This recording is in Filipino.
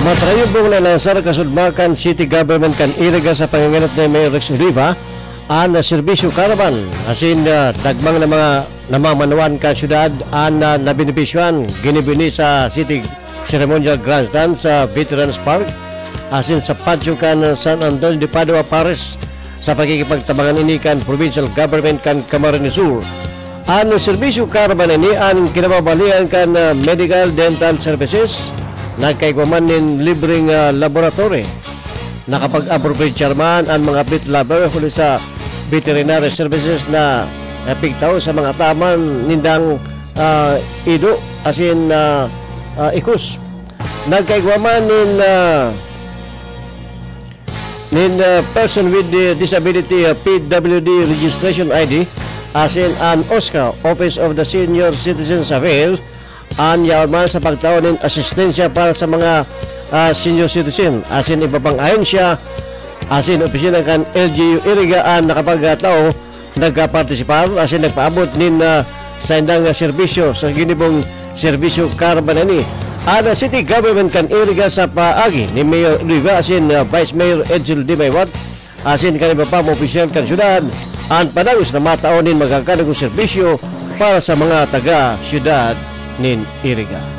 Matrayubong na lansar kasudmakan City Government kan iriga sa panginganap na Mayor Rex Oliva ang serbisyo caravan asin dagmang na mga namamanuan ka syudad ang nabenepisyoan ginibini sa City Ceremonial Grandstand sa Veterans Park asin sa Patio kan San Antonio de Padua Paris sa pagkikipagtabangan ini kan Provincial Government kan Camarines Sur. Ang serbisyo caravan ini ang kinababalian kan medical dental services nagkaigwaman nin libreng laboratory. Nakapag-appropriate chairman ang mga pet lover huli sa veterinary services na epiktaw sa mga taman nindang ido asin ikus. Nagkaigwaman nin person with disability PWD registration ID asin an OSCA Office of the Senior Citizens Affairs ang yaman sa pagtaon ng asistensya para sa mga senior citizen asin iba pang ahensya asin opisina kan LGU Iriga ang nakapagtao nagpartisipar asin nagpaabot nin sa indang serbisyo sa ginibong serbisyo caravan ani ang City Government kan Iriga sa paagi ni Mayor Oliva asin Vice Mayor Edsel Dimaywat asin kan iba pang opisyal kan syudad ang panagos na mataon nin magkakanagong serbisyo para sa mga taga syudad nin Iriga.